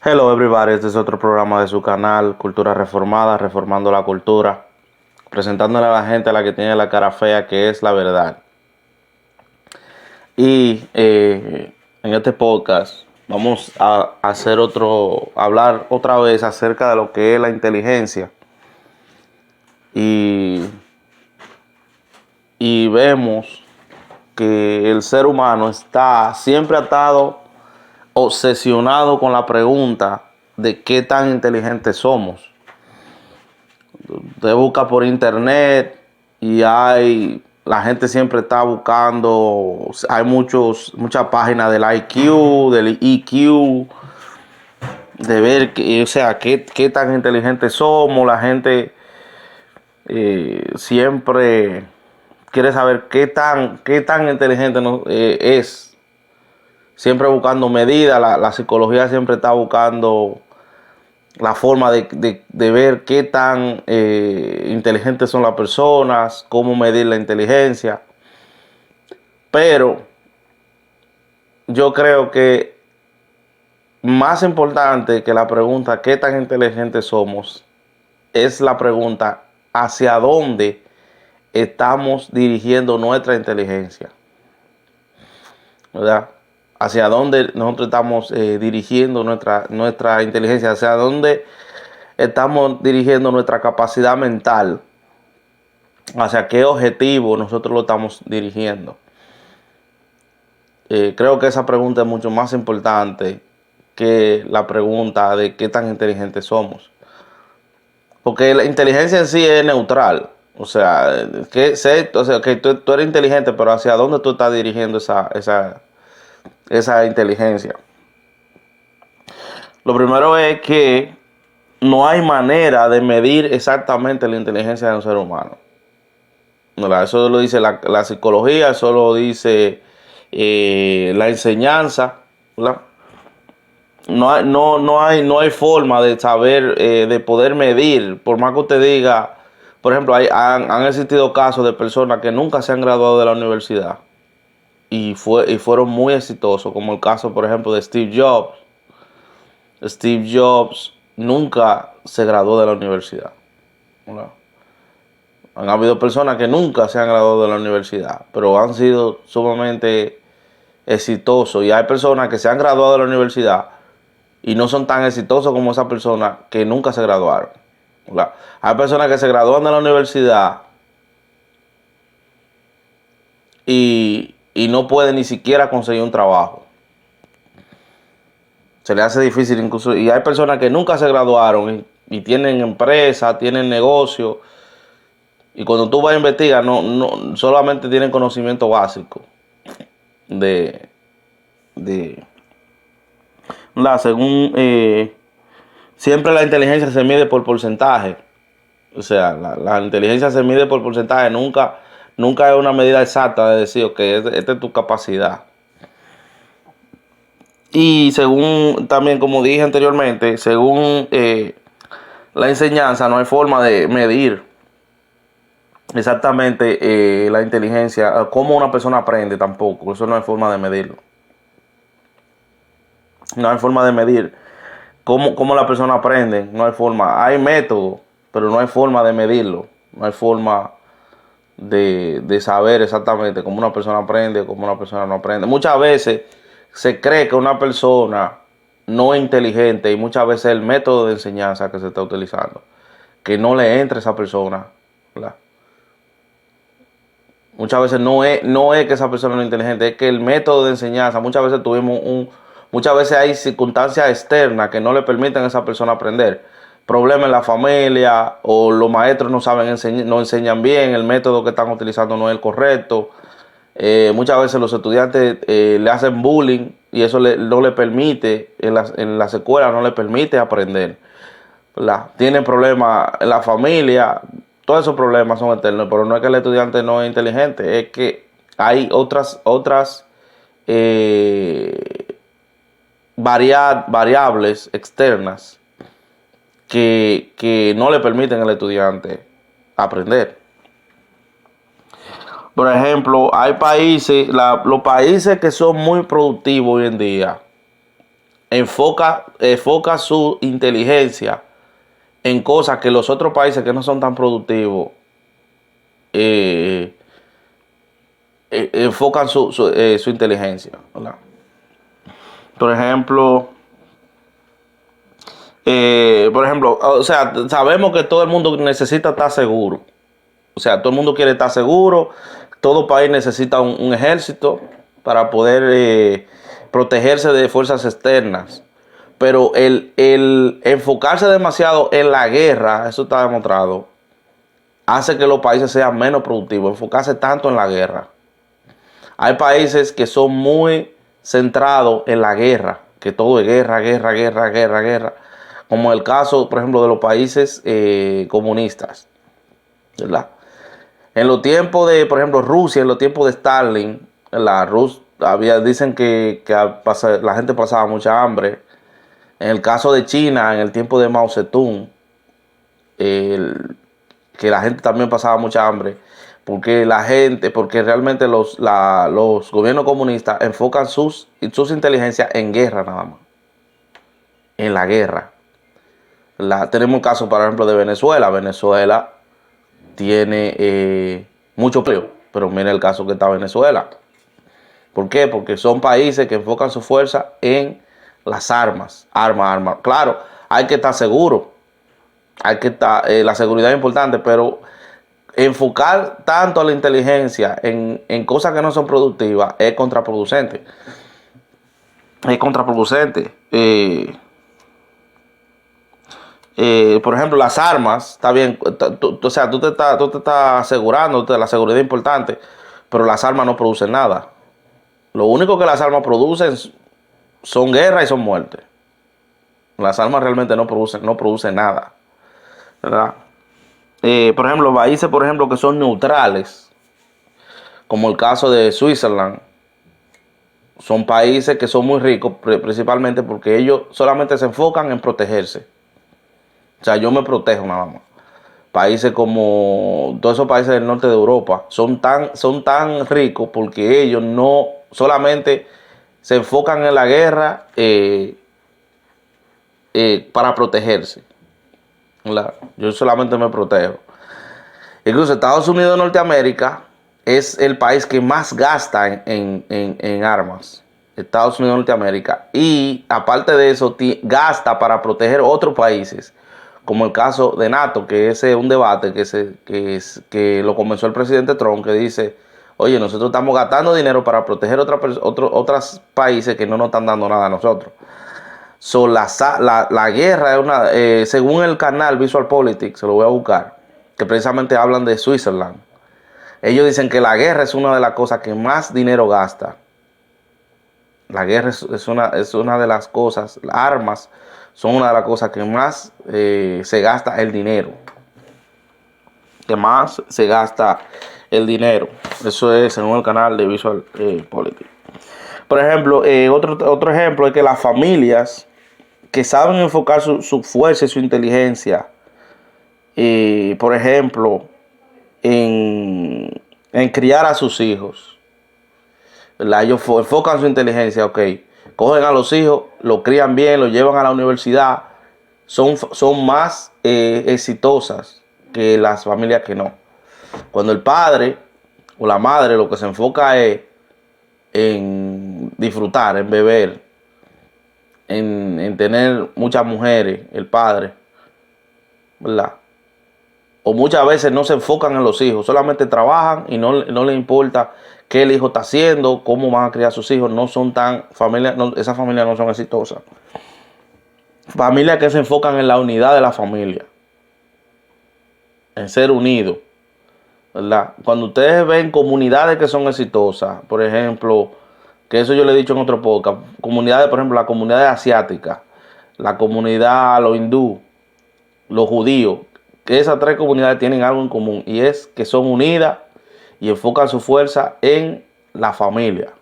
Hello everybody, este es otro programa de su canal Cultura Reformada, Reformando la Cultura, presentándole a la gente a la que tiene la cara fea, que es la verdad. Y en este podcast vamos a hablar otra vez acerca de lo que es la inteligencia. Y, y vemos que el ser humano está siempre atado, obsesionado con la pregunta de qué tan inteligentes somos. Usted busca por internet y la gente siempre está buscando, hay muchas páginas del IQ, del EQ, de ver, o sea, qué tan inteligentes somos. La gente siempre quiere saber qué tan inteligente es. Siempre buscando medidas, la psicología siempre está buscando la forma de ver qué tan inteligentes son las personas, cómo medir la inteligencia. Pero yo creo que más importante que la pregunta qué tan inteligentes somos es la pregunta hacia dónde estamos dirigiendo nuestra inteligencia, ¿verdad? Hacia dónde nosotros estamos dirigiendo nuestra inteligencia, hacia dónde estamos dirigiendo nuestra capacidad mental, hacia qué objetivo nosotros lo estamos dirigiendo. Creo que esa pregunta es mucho más importante que la pregunta de qué tan inteligentes somos. Porque la inteligencia en sí es neutral. O sea, que tú eres inteligente, pero hacia dónde tú estás dirigiendo esa inteligencia. Lo primero es que no hay manera de medir exactamente la inteligencia de un ser humano. Eso lo dice la psicología, eso lo dice la enseñanza, ¿verdad? No hay forma de saber, de poder medir, por más que usted diga. Por ejemplo, han existido casos de personas que nunca se han graduado de la universidad y fueron muy exitosos, como el caso, por ejemplo, de Steve Jobs. Steve Jobs nunca se graduó de la universidad, ¿verdad? Han habido personas que nunca se han graduado de la universidad, pero han sido sumamente exitosos. Y hay personas que se han graduado de la universidad y no son tan exitosos como esas personas que nunca se graduaron, ¿verdad? Hay personas que se gradúan de la universidad y no pueden ni siquiera conseguir un trabajo. Se les hace difícil incluso. Y hay personas que nunca se graduaron y tienen empresas, tienen negocios. Y cuando tú vas a investigar, no solamente tienen conocimiento básico de, de según siempre la inteligencia se mide por porcentaje. O sea, la inteligencia se mide por porcentaje, nunca es una medida exacta de decir, ok, esta es tu capacidad. Y según también, como dije anteriormente, según la enseñanza, no hay forma de medir exactamente la inteligencia, cómo una persona aprende tampoco. Eso no hay forma de medirlo. No hay forma de medir cómo la persona aprende. No hay forma. Hay métodos, pero no hay forma de medirlo. No hay forma de saber exactamente cómo una persona aprende o cómo una persona no aprende. Muchas veces se cree que una persona no es inteligente y muchas veces el método de enseñanza que se está utilizando, que no le entre a esa persona, ¿verdad? Muchas veces no es que esa persona no es inteligente, es que el método de enseñanza, muchas veces hay circunstancias externas que no le permiten a esa persona aprender. Problemas en la familia o los maestros no saben no enseñan bien, el método que están utilizando no es el correcto. Muchas veces los estudiantes le hacen bullying y eso no le permite, en las escuelas no le permite aprender, ¿verdad? Tienen problemas en la familia. Todos esos problemas son eternos, pero no es que el estudiante no es inteligente, es que hay otras eh, variables externas que no le permiten al estudiante aprender. Por ejemplo, hay países, los países que son muy productivos hoy en día, enfoca su inteligencia en cosas que los otros países que no son tan productivos eh, enfocan su inteligencia, ¿verdad? Por ejemplo, o sea, sabemos que todo el mundo necesita estar seguro. O sea, todo el mundo quiere estar seguro. Todo país necesita un ejército para poder protegerse de fuerzas externas. Pero el enfocarse demasiado en la guerra, eso está demostrado, hace que los países sean menos productivos. Enfocarse tanto en la guerra. Hay países que son muy centrados en la guerra, que todo es guerra, guerra, guerra, guerra, guerra. Como el caso, por ejemplo, de los países comunistas, ¿verdad? En los tiempos de, por ejemplo, Rusia, en los tiempos de Stalin, dicen que la gente pasaba mucha hambre. En el caso de China, en el tiempo de Mao Zedong, que la gente también pasaba mucha hambre, porque realmente los gobiernos comunistas enfocan sus inteligencias en guerra nada más, en la guerra. Tenemos el caso, por ejemplo, de Venezuela. Venezuela tiene mucho petróleo, pero mira el caso que está Venezuela. ¿Por qué? Porque son países que enfocan su fuerza en las armas. Armas. Claro, hay que estar seguro. La seguridad es importante, pero enfocar tanto a la inteligencia en cosas que no son productivas es contraproducente. Es contraproducente. Por ejemplo, las armas, está bien, o sea, tú te estás asegurando, la seguridad es importante, pero las armas no producen nada. Lo único que las armas producen son guerra y son muertes. Las armas realmente no producen nada, ¿verdad? Por ejemplo, países, por ejemplo, que son neutrales, como el caso de Switzerland, son países que son muy ricos, principalmente porque ellos solamente se enfocan en protegerse. O sea, yo me protejo nada más. Países como todos esos países del norte de Europa son tan ricos porque ellos no solamente se enfocan en la guerra para protegerse. Yo solamente me protejo. Incluso Estados Unidos de Norteamérica es el país que más gasta en armas. Estados Unidos de Norteamérica. Y aparte de eso, gasta para proteger otros países. Como el caso de NATO, que ese es un debate que lo comenzó el presidente Trump, que dice, oye, nosotros estamos gastando dinero para proteger otros países que no nos están dando nada a nosotros. La guerra es según el canal Visual Politics, se lo voy a buscar, que precisamente hablan de Switzerland. Ellos dicen que la guerra es una de las cosas que más dinero gasta. La guerra es una de las cosas, las armas son una de las cosas que más se gasta el dinero. Que más se gasta el dinero. Eso es según el canal de Visual Politics. Por ejemplo, otro ejemplo es que las familias que saben enfocar su fuerza y su inteligencia, por ejemplo, en criar a sus hijos. Ellos enfocan su inteligencia, ok. Cogen a los hijos, los crían bien, los llevan a la universidad. Son más exitosas que las familias que no. Cuando el padre o la madre lo que se enfoca es en disfrutar, en beber, en tener muchas mujeres, el padre, ¿verdad? O muchas veces no se enfocan en los hijos, solamente trabajan y no les importa qué el hijo está haciendo, cómo van a criar a sus hijos. No son esas familias no son exitosas. Familias que se enfocan en la unidad de la familia, en ser unidos, ¿verdad? Cuando ustedes ven comunidades que son exitosas, por ejemplo, que eso yo le he dicho en otro podcast, comunidades, por ejemplo, la comunidad asiática, la comunidad, los hindú, los judíos, que esas tres comunidades tienen algo en común y es que son unidas y enfocan su fuerza en la familia,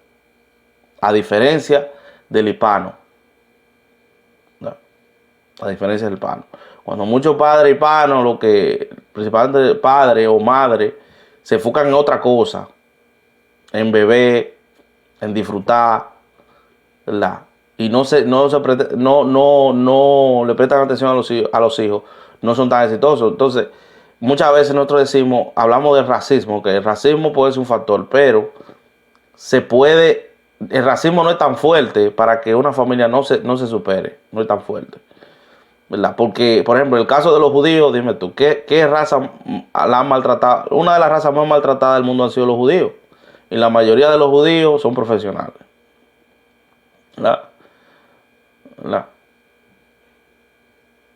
a diferencia del hispano. ¿No? A diferencia del hispano. Cuando muchos padres hispanos, principalmente padre o madre, se enfocan en otra cosa, en beber, en disfrutar, ¿verdad? y no le prestan atención a los hijos, no son tan exitosos. Entonces, muchas veces nosotros decimos, hablamos del racismo, que el racismo puede ser un factor, pero el racismo no es tan fuerte para que una familia no se supere, no es tan fuerte, ¿verdad? Porque, por ejemplo, el caso de los judíos, dime tú, ¿qué raza la han maltratado? Una de las razas más maltratadas del mundo han sido los judíos, y la mayoría de los judíos son profesionales, ¿verdad? ¿Verdad?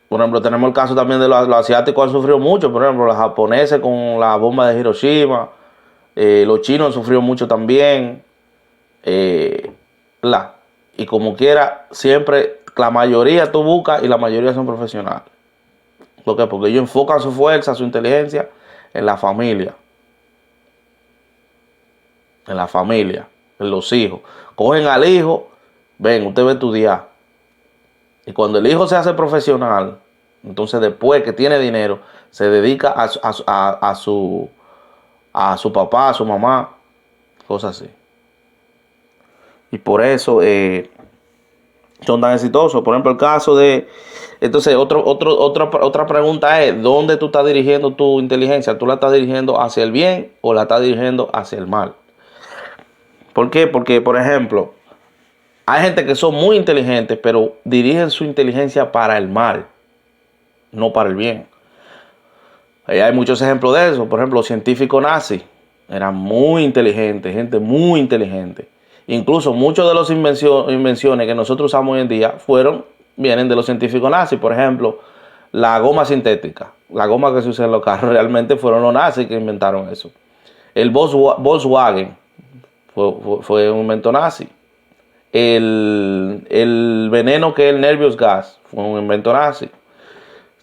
Por ejemplo, tenemos el caso también de los asiáticos han sufrido mucho, por ejemplo, los japoneses con la bomba de Hiroshima, los chinos han sufrido mucho también, eh, y como quiera, siempre, la mayoría tú buscas y la mayoría son profesionales. ¿Por qué? Porque ellos enfocan su fuerza, su inteligencia en la familia, en los hijos. Cogen al hijo, ven, usted va a estudiar. Y cuando el hijo se hace profesional, entonces después que tiene dinero, se dedica a su papá, a su mamá, cosas así. Y por eso son tan exitosos. Por ejemplo, el caso de... Entonces, otra pregunta es, ¿dónde tú estás dirigiendo tu inteligencia? ¿Tú la estás dirigiendo hacia el bien o la estás dirigiendo hacia el mal? ¿Por qué? Porque, por ejemplo, hay gente que son muy inteligentes, pero dirigen su inteligencia para el mal, no para el bien. Hay muchos ejemplos de eso. Por ejemplo, los científicos nazis eran muy inteligentes, gente muy inteligente. Incluso muchas de las invenciones que nosotros usamos hoy en día vienen de los científicos nazis. Por ejemplo, la goma sintética, la goma que se usa en los carros, realmente fueron los nazis que inventaron eso. El Volkswagen fue un invento nazi. El veneno que es el nervious gas fue un invento nazi.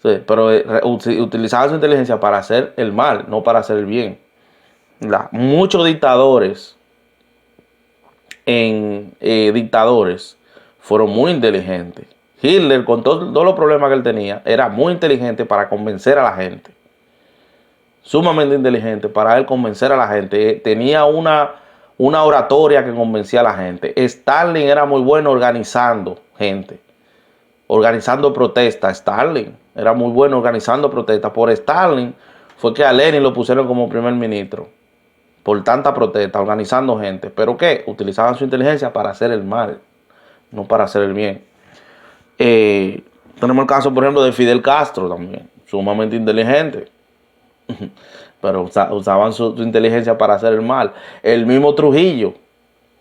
Sí, pero utilizaban su inteligencia para hacer el mal, no para hacer el bien. Muchos dictadores dictadores fueron muy inteligentes. Hitler, con todos los problemas que él tenía, era muy inteligente para convencer a la gente. Sumamente inteligente para él convencer a la gente. Tenía una oratoria que convencía a la gente. Stalin era muy bueno organizando gente, organizando protestas. Stalin era muy bueno organizando protestas. Por Stalin fue que a Lenin lo pusieron como primer ministro. Por tanta protesta, organizando gente. ¿Pero qué? Utilizaban su inteligencia para hacer el mal, no para hacer el bien. Tenemos el caso, por ejemplo, de Fidel Castro también. Sumamente inteligente. Pero usaban su inteligencia para hacer el mal. El mismo Trujillo,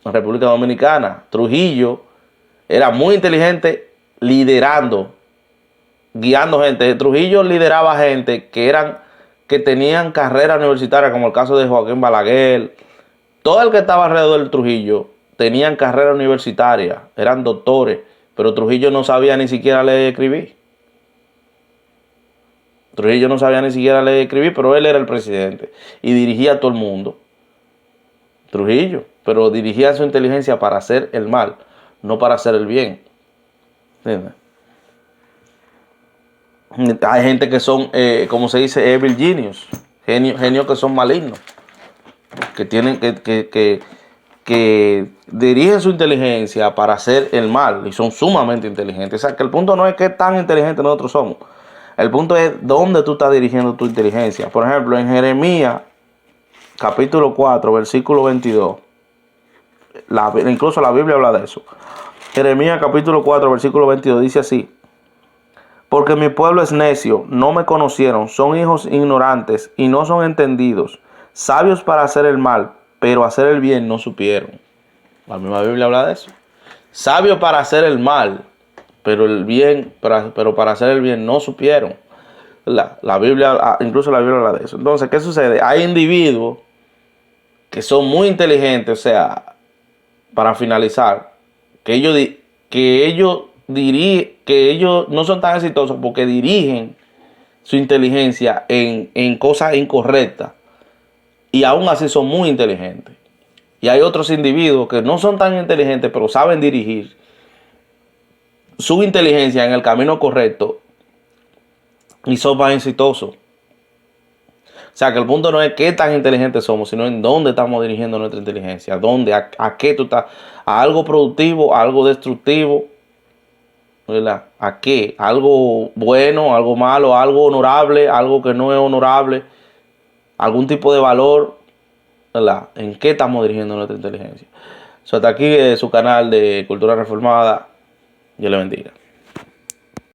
en República Dominicana. Trujillo era muy inteligente liderando, guiando gente. Trujillo lideraba gente que tenían carrera universitaria, como el caso de Joaquín Balaguer. Todo el que estaba alrededor del Trujillo tenían carrera universitaria, eran doctores, pero Trujillo no sabía ni siquiera leer y escribir. Trujillo no sabía ni siquiera leer y escribir, pero él era el presidente y dirigía a todo el mundo. Trujillo, pero dirigía su inteligencia para hacer el mal, no para hacer el bien. ¿Entiendes? Hay gente que son, como se dice, evil genius, genios que son malignos, que tienen que dirigen su inteligencia para hacer el mal y son sumamente inteligentes. O sea, que el punto no es qué tan inteligentes nosotros somos. El punto es dónde tú estás dirigiendo tu inteligencia. Por ejemplo, en Jeremías, capítulo 4, versículo 22. Incluso la Biblia habla de eso. Jeremías, capítulo 4, versículo 22, dice así: porque mi pueblo es necio, no me conocieron, son hijos ignorantes y no son entendidos, sabios para hacer el mal, pero hacer el bien no supieron. La misma Biblia habla de eso. Sabios para hacer el mal, pero para hacer el bien no supieron. La Biblia, incluso la Biblia habla de eso. Entonces, ¿qué sucede? Hay individuos que son muy inteligentes, o sea, para finalizar, que ellos no son tan exitosos porque dirigen su inteligencia en cosas incorrectas y aún así son muy inteligentes. Y hay otros individuos que no son tan inteligentes pero saben dirigir su inteligencia en el camino correcto y son más exitosos. O sea, que el punto no es qué tan inteligentes somos, sino en dónde estamos dirigiendo nuestra inteligencia. ¿A dónde? ¿A qué tú estás? ¿A algo productivo? ¿A algo destructivo? ¿Verdad? ¿A qué? ¿Algo bueno? ¿Algo malo? ¿Algo honorable? ¿Algo que no es honorable? ¿Algún tipo de valor? ¿Verdad? ¿En qué estamos dirigiendo nuestra inteligencia? So, hasta aquí su canal de Cultura Reformada. Dios le bendiga.